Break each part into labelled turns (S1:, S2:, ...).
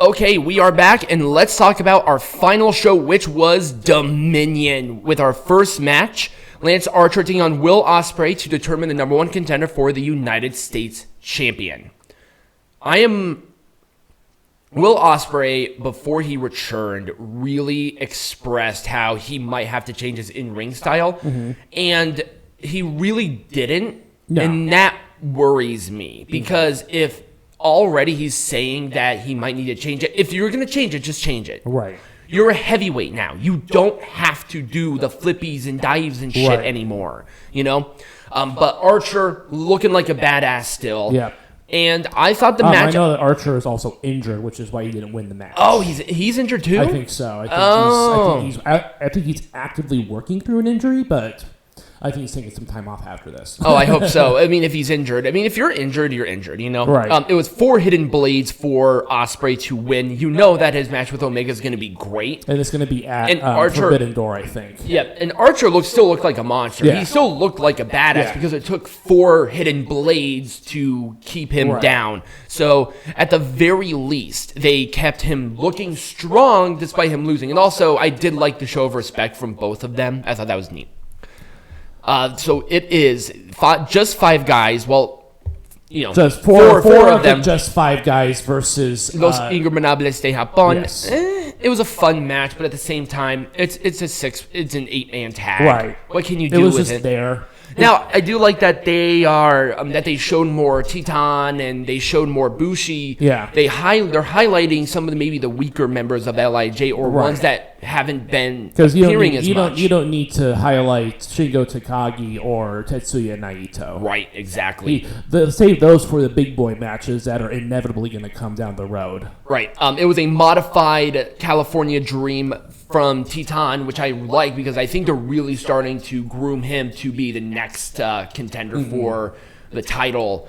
S1: Okay, we are back, and let's talk about our final show, which was Dominion, with our first match. Lance Archer taking on Will Ospreay to determine the number one contender for the United States champion. Will Ospreay, before he returned, really expressed how he might have to change his in-ring style, and he really didn't, and that worries me, because if already he's saying that he might need to change it, if you're going to change it, just change it.
S2: Right.
S1: You're a heavyweight now. You don't have to do the flippies and dives and shit anymore, you know? But Archer looking like a badass still.
S2: Yeah.
S1: And I thought the match...
S2: I know that Archer is also injured, which is why he didn't win the match.
S1: Oh, he's injured too?
S2: I think so. I think he's actively working through an injury, but I think he's taking some time off after this.
S1: Oh, I hope so. I mean, if he's injured. I mean, if you're injured, you're injured, you know?
S2: Right.
S1: It was 4 hidden blades for Ospreay to win. You know that his match with Omega is going to be great.
S2: And it's going to be at
S1: Archer,
S2: Forbidden Door, I think.
S1: Yeah, and Archer still looked like a monster. Yeah. He still looked like a badass because it took 4 hidden blades to keep him down. So, at the very least, they kept him looking strong despite him losing. And also, I did like the show of respect from both of them. I thought that was neat. So it is just 5 guys. Well, you know,
S2: just four of them. Just 5 guys versus
S1: Los Ingobernables de Japon.
S2: Yes.
S1: It was a fun match, but at the same time, it's an 8-man tag.
S2: Right.
S1: What can you do
S2: with it?
S1: It was just
S2: there.
S1: Now, I do like that they are that they showed more Titán and they showed more Bushi.
S2: Yeah.
S1: They're highlighting some of maybe the weaker members of LIJ or ones that haven't been appearing as much.
S2: You don't need to highlight Shingo Takagi or Tetsuya Naito.
S1: Right, exactly.
S2: Save those for the big boy matches that are inevitably going to come down the road.
S1: Right. It was a modified California Dream from Titán, which I like because I think they're really starting to groom him to be the next contender for the title,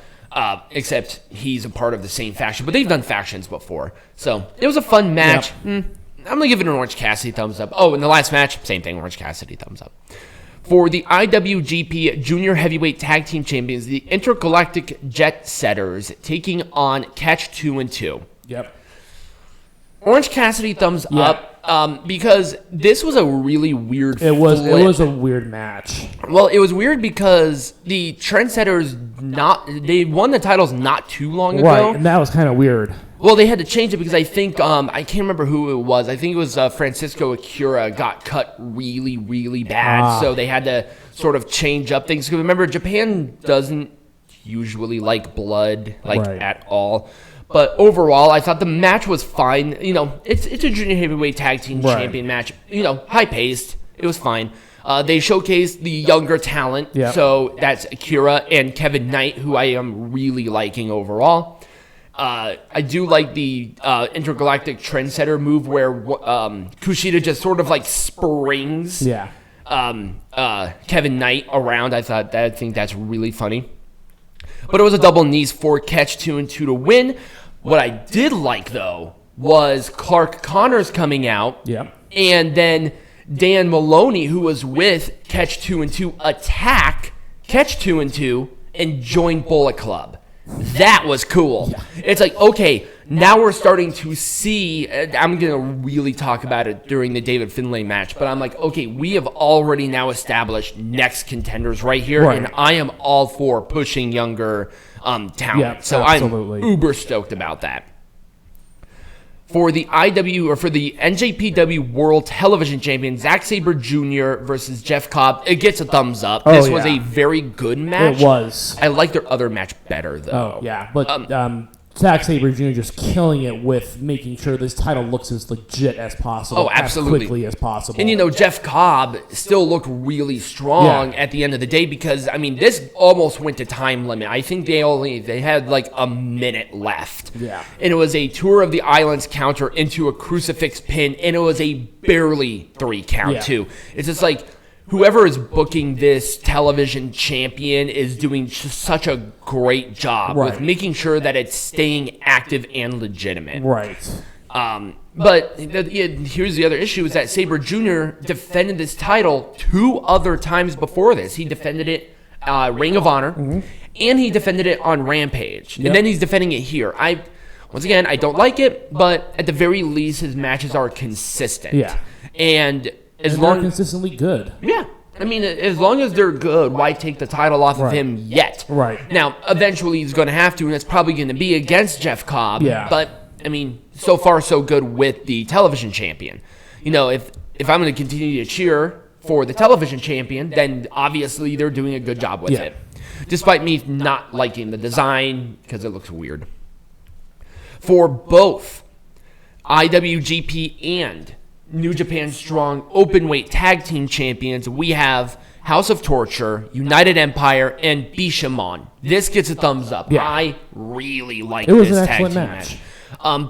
S1: except he's a part of the same faction. But they've done factions before. So it was a fun match. Yep. I'm going to give it an Orange Cassidy thumbs up. Oh, and the last match, same thing, Orange Cassidy thumbs up. For the IWGP Junior Heavyweight Tag Team Champions, the Intergalactic Jet Setters taking on Catch 2 and 2.
S2: Yep.
S1: Orange Cassidy thumbs up. Because this was a really weird flip.
S2: It was a weird match.
S1: Well, it was weird because the Trendsetters they won the titles not too long ago.
S2: Right, and that was kind of weird.
S1: Well, they had to change it because I think I can't remember who it was. I think it was Francesco Akira got cut really, really bad, so they had to sort of change up things. Because remember, Japan doesn't usually like blood at all. But overall, I thought the match was fine. You know, it's a junior heavyweight tag team champion match. You know, high paced. It was fine. They showcased the younger talent. Yep. So that's Akira and Kevin Knight, who I am really liking overall. I do like the intergalactic trendsetter move where Kushida just sort of like springs Kevin Knight around. I think that's really funny. But it was a double knees for Catch 2 and 2 to win. What I did like, though, was Clark Connors coming out.
S2: Yeah.
S1: And then Dan Maloney, who was with Catch 2 and 2, attack Catch 2 and 2 and join Bullet Club. That was cool. Yeah. It's like, okay, now we're starting to see, I'm going to really talk about it during the David Finlay match, but I'm like, okay, we have already now established next contenders right here, and I am all for pushing younger talent.
S2: Yeah,
S1: so
S2: absolutely.
S1: I'm uber stoked about that. For the NJPW World Television Champion, Zack Sabre Jr. versus Jeff Cobb, it gets a thumbs up. This was a very good match.
S2: It was.
S1: I like their other match better, though.
S2: Oh, yeah. But Zack Sabre Jr. just killing it with making sure this title looks as legit as possible.
S1: Oh, absolutely.
S2: As quickly as possible.
S1: And, you know, Jeff Cobb still looked really strong at the end of the day because, I mean, this almost went to time limit. I think they had like a minute left.
S2: Yeah.
S1: And it was a Tour of the Islands counter into a crucifix pin, and it was a barely 3 count, too. It's just like, whoever is booking this television champion is doing just such a great job with making sure that it's staying active and legitimate.
S2: Right.
S1: But here's the other issue is that Sabre Jr. defended this title 2 other times before this. He defended it Ring of Honor, and he defended it on Rampage. And then he's defending it here. Once again, I don't like it, but at the very least, his matches are consistent.
S2: Yeah.
S1: And as
S2: they're consistently good.
S1: Yeah. I mean, as long as they're good, why take the title off of him yet?
S2: Right.
S1: Now, eventually he's going to have to, and it's probably going to be against Jeff Cobb.
S2: Yeah.
S1: But, I mean, so far so good with the television champion. You know, if I'm going to continue to cheer for the television champion, then obviously they're doing a good job with it. Despite me not liking the design, because it looks weird. For both IWGP and New Japan Strong Openweight Tag Team Champions, we have House of Torture, United Empire, and Bishamon. This gets a thumbs up.
S2: Yeah.
S1: I really like
S2: It was
S1: this
S2: an
S1: tag team
S2: excellent
S1: match.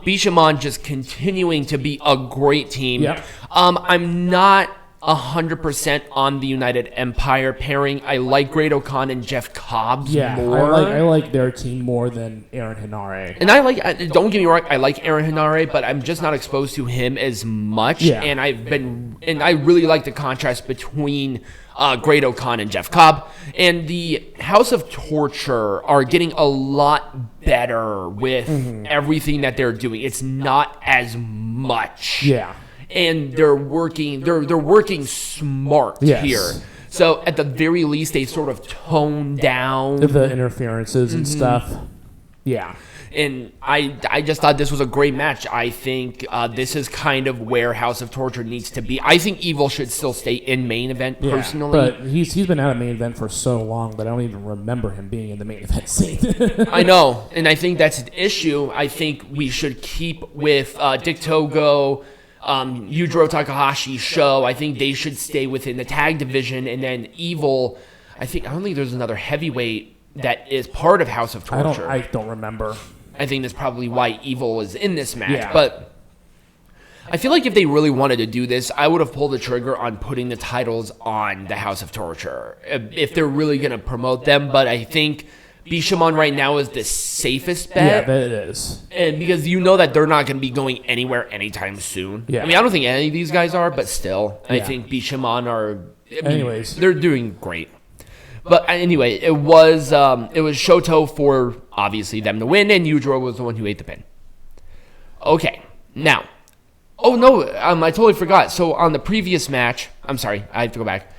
S1: Bishamon just continuing to be a great team.
S2: Yep.
S1: I'm not 100% on the United Empire pairing. I like Great O'Khan and Jeff Cobb's more.
S2: I like their team more than Aaron Hinare.
S1: And don't get me wrong, I like Aaron Hinare, but I'm just not exposed to him as much.
S2: Yeah.
S1: And I really like the contrast between Great O'Khan and Jeff Cobb. And the House of Torture are getting a lot better with everything that they're doing. It's not as much.
S2: Yeah.
S1: And they're working smart here. So at the very least, they sort of tone down
S2: the interferences and stuff. Yeah.
S1: And I just thought this was a great match. I think this is kind of where House of Torture needs to be. I think Evil should still stay in main event, personally.
S2: But he's been out of main event for so long that I don't even remember him being in the main event scene.
S1: I know, and I think that's an issue. I think we should keep with Dick Togo, Yujiro Takahashi's show. I think they should stay within the tag division, and then Evil. I don't think there's another heavyweight that is part of House of Torture.
S2: I don't remember.
S1: I think that's probably why Evil is in this match.
S2: Yeah.
S1: But I feel like if they really wanted to do this, I would have pulled the trigger on putting the titles on the House of Torture if they're really going to promote them. But I think Bishamon right now is the safest bet.
S2: Yeah, it is.
S1: And because you know that they're not going to be going anywhere anytime soon.
S2: Yeah.
S1: I mean, I don't think any of these guys are, but still, I think Bishamon are.
S2: Anyways,
S1: they're doing great. But anyway, it was Shoto for obviously them to win, and Yujiro was the one who ate the pin. Okay, now, I totally forgot. So on the previous match, I'm sorry, I have to go back.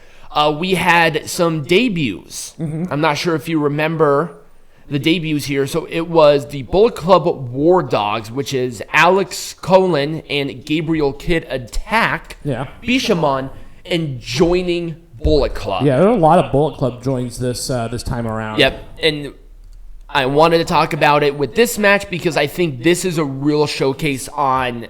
S1: We had some debuts. I'm not sure if you remember the debuts here. So it was the Bullet Club War Dogs, which is Alex Colon and Gabriel Kidd attack Bishamon and joining Bullet Club.
S2: Yeah, there are a lot of Bullet Club joins this time around.
S1: Yep, and I wanted to talk about it with this match because I think this is a real showcase on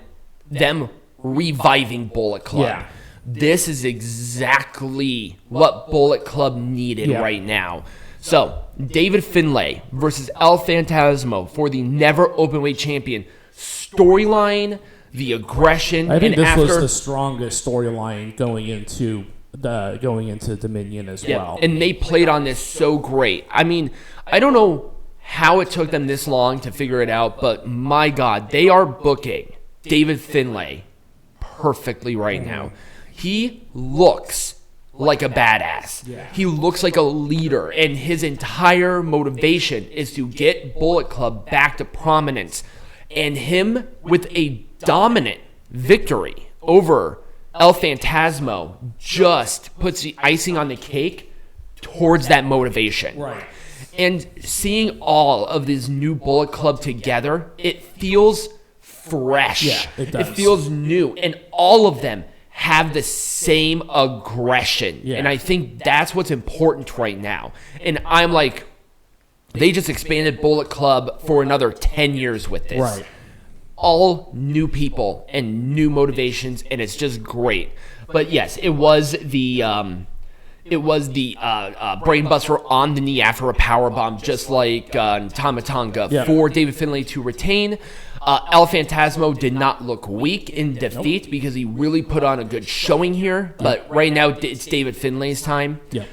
S1: them reviving Bullet Club.
S2: Yeah.
S1: This is exactly what Bullet Club needed right now. So, David Finlay versus El Phantasmo for the Never Openweight Champion. Storyline, the aggression.
S2: I think
S1: and
S2: this was the strongest storyline going into Dominion as well.
S1: And they played on this so great. I mean, I don't know how it took them this long to figure it out, but my God, they are booking David Finlay perfectly right now. He looks like a badass.
S2: Yeah.
S1: He looks like a leader, and his entire motivation is to get Bullet Club back to prominence. And him with a dominant victory over El Phantasmo just puts the icing on the cake towards that motivation.
S2: Right.
S1: And seeing all of this new Bullet Club together, it feels fresh.
S2: Yeah, it does.
S1: It feels new. And all of them have the same aggression.
S2: Yeah.
S1: And I think that's what's important right now. And I'm like, they just expanded Bullet Club for another 10 years with this.
S2: Right.
S1: All new people and new motivations, and it's just great. But yes, it was the brainbuster on the knee after a powerbomb, just like Tamatonga, for David Finlay to retain. El Phantasmo did not look weak in defeat because he really put on a good showing here. But right now, it's David Finlay's time.
S2: Yeah.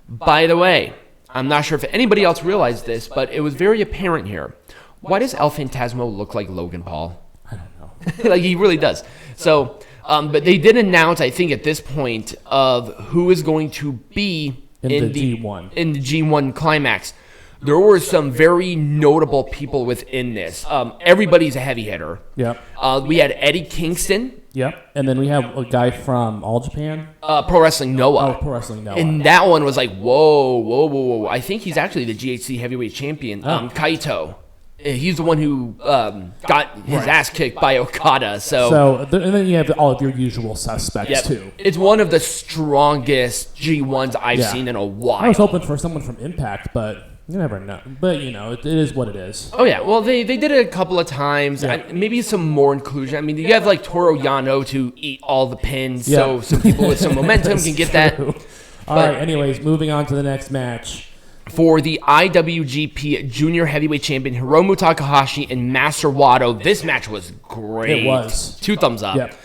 S1: By the way, I'm not sure if anybody else realized this, but it was very apparent here. Why does El Phantasmo look like Logan Paul?
S2: I don't know.
S1: Like, he really does. So, but they did announce, I think, at this point, of who is going to be
S2: in the G1.
S1: In the G1 climax. there were some very notable people within this. Everybody's a heavy hitter.
S2: Yep.
S1: We had Eddie Kingston.
S2: Yep. And then we have a guy from All Japan.
S1: Pro Wrestling Noah.
S2: Oh, Pro Wrestling Noah.
S1: And that one was like, whoa. I think he's actually the GHC heavyweight champion. Kaito. He's the one who got his ass kicked by Okada.
S2: And then you have all of your usual suspects, too.
S1: It's one of the strongest G1s I've seen in a while.
S2: I was hoping for someone from Impact, but you never know. But, it is what it is.
S1: Oh, yeah. Well, they did it a couple of times.
S2: Yeah.
S1: Maybe some more inclusion. I mean, you have like Toru Yano to eat all the pins, so some people with some momentum can get that.
S2: All right, anyways, moving on to the next match.
S1: For the IWGP Junior Heavyweight Champion Hiromu Takahashi and Master Wato, this match was great.
S2: It was.
S1: 2 thumbs up.
S2: Yep.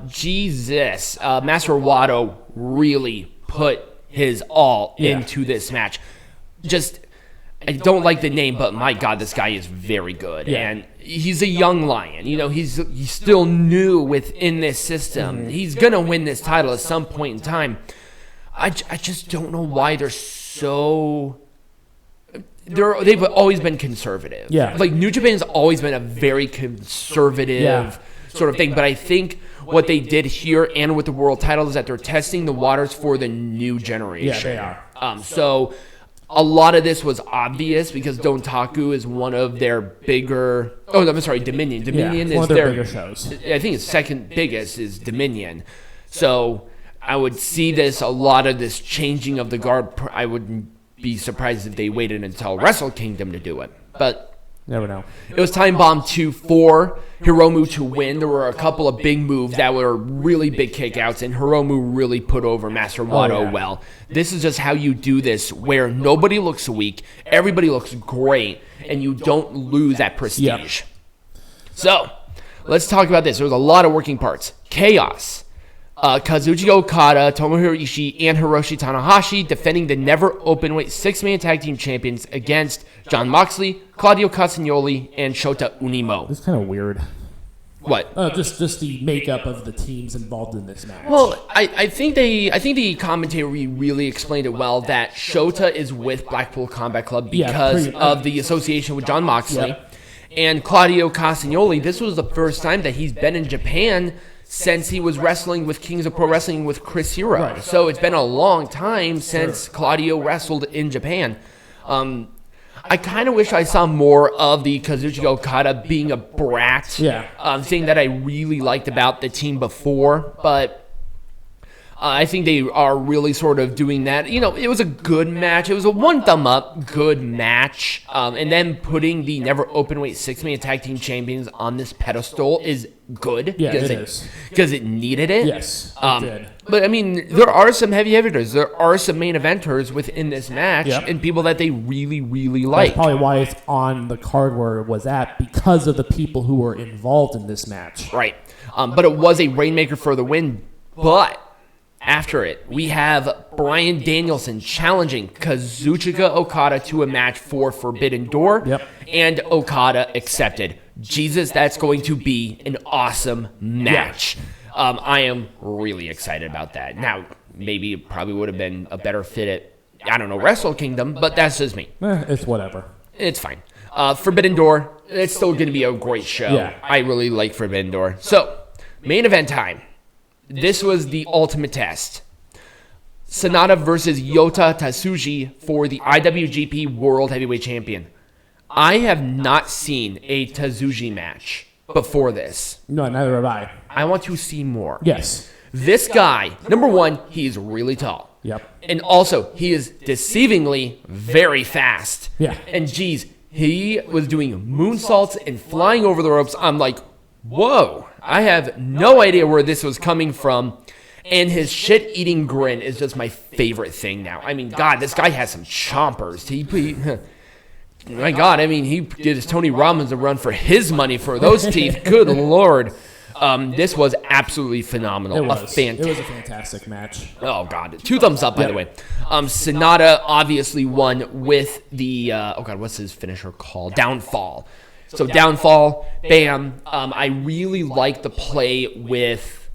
S1: Jesus. Master Wato really put his all into this match. I don't like the name, but my God, this guy is very good. Yeah. And he's a young lion. He's still new within this system. Mm-hmm. He's going to win this title at some point in time. I just don't know why they've always been conservative.
S2: Yeah.
S1: Like New Japan's always been a very conservative sort of thing. But I think what they did here and with the world title is that they're testing the waters for the new generation.
S2: Yeah, they are.
S1: So a lot of this was obvious because Dontaku is one of their bigger. Oh, I'm sorry, Dominion. Dominion is
S2: one of their bigger shows.
S1: I think its second biggest is Dominion. So I would see a lot of this changing of the guard. I wouldn't be surprised if they waited until Wrestle Kingdom to do it. But
S2: never know.
S1: It was time bomb 2 for Hiromu to win. There were a couple of big moves that were really big kickouts, and Hiromu really put over Master Wato well. This is just how you do this, where nobody looks weak, everybody looks great, and you don't lose that prestige. Yep. So, let's talk about this. There's a lot of working parts. Chaos. Kazuchika Okada, Tomohiro Ishii, and Hiroshi Tanahashi defending the never openweight 6-man tag team champions against Jon Moxley, Claudio Castagnoli, and Shota Umino.
S2: It's kind of weird.
S1: What?
S2: Just the makeup of the teams involved in this match.
S1: Well, I think the commentary really explained it well that Shota is with Blackpool Combat Club because of the association with Jon Moxley. Yep. And Claudio Castagnoli, this was the first time that he's been in Japan since he was wrestling with Kings of Pro Wrestling with Chris Hero. Right. So it's been a long time since Claudio wrestled in Japan. I kind of wish I saw more of the Kazuchika Okada being a brat thing that I really liked about the team before, but I think they are really sort of doing that. It was a good match. It was a 1 thumb up, good match. And then putting the never openweight 6-man tag team champions on this pedestal is good.
S2: Yeah, it is.
S1: Because it needed it.
S2: Yes, it did.
S1: But, I mean, there are some heavy hitters. There are some main eventers within this match and people that they really, really like.
S2: That's probably why it's on the card where it was at, because of the people who were involved in this match.
S1: Right. But it was a Rainmaker for the win. But after it, we have Bryan Danielson challenging Kazuchika Okada to a match for Forbidden Door.
S2: Yep.
S1: And Okada accepted. Jesus, that's going to be an awesome match. Yeah. I am really excited about that. Now, maybe it probably would have been a better fit at, Wrestle Kingdom, but that's just me.
S2: It's whatever.
S1: It's fine. Forbidden Door, it's still going to be a great show.
S2: Yeah.
S1: I really like Forbidden Door. So, main event time. This was the ultimate test. Sanada versus Yota Tsuji for the IWGP World Heavyweight Champion. I have not seen a Tsuji match before this.
S2: No, neither have I.
S1: I want to see more.
S2: Yes.
S1: This guy, number one, he is really tall.
S2: Yep.
S1: And also, he is deceivingly very fast.
S2: Yeah.
S1: And geez, he was doing moonsaults and flying over the ropes. I'm like, whoa. I have no idea where this was coming from. And his shit-eating grin is just my favorite thing now. I mean, God, this guy has some chompers. My God, I mean, he did his Tony Robbins a run for his money for those teeth. Good Lord. This was absolutely phenomenal.
S2: It was a fantastic match.
S1: Oh, God. 2 thumbs up, by the way. Sanada obviously won with the, what's his finisher called? Downfall. So Downfall, bam. I really like the play with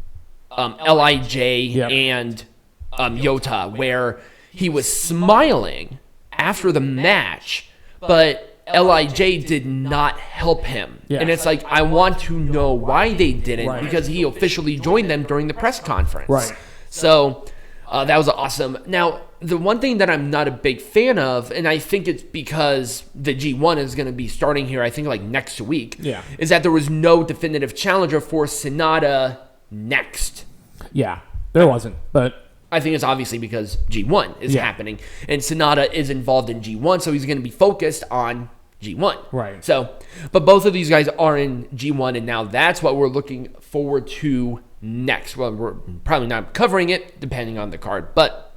S1: LIJ and Yota, where he was smiling after the match, but LIJ did not help him.
S2: Yeah.
S1: And it's like, I want to know why they didn't,
S2: Right.
S1: because he officially joined them during the press conference.
S2: Right.
S1: So that was awesome. Now, the one thing that I'm not a big fan of, and I think it's because the G1 is going to be starting here, I think like next week, is that there was no definitive challenger for Sonata next.
S2: Yeah, there wasn't, but
S1: I think it's obviously because G1 is happening, and Sonata is involved in G1, so he's going to be focused on G1.
S2: Right.
S1: So, but both of these guys are in G1, and now that's what we're looking forward to next. Well, we're probably not covering it, depending on the card, but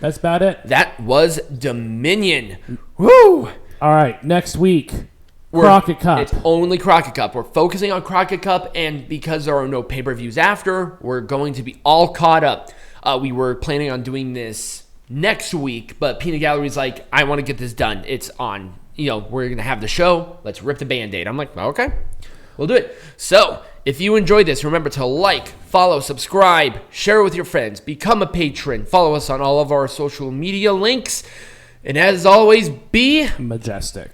S2: that's about it.
S1: that was Dominion. Woo!
S2: All right, next week, Crockett Cup.
S1: It's only Crockett Cup. We're focusing on Crockett Cup, and because there are no pay-per-views after, we're going to be all caught up. We were planning on doing this next week, but Peanut Gallery's like, I want to get this done. It's on, we're going to have the show. Let's rip the Band-Aid. I'm like, okay, we'll do it. So, if you enjoyed this, remember to like, follow, subscribe, share it with your friends, become a patron, follow us on all of our social media links, and as always, be
S2: majestic.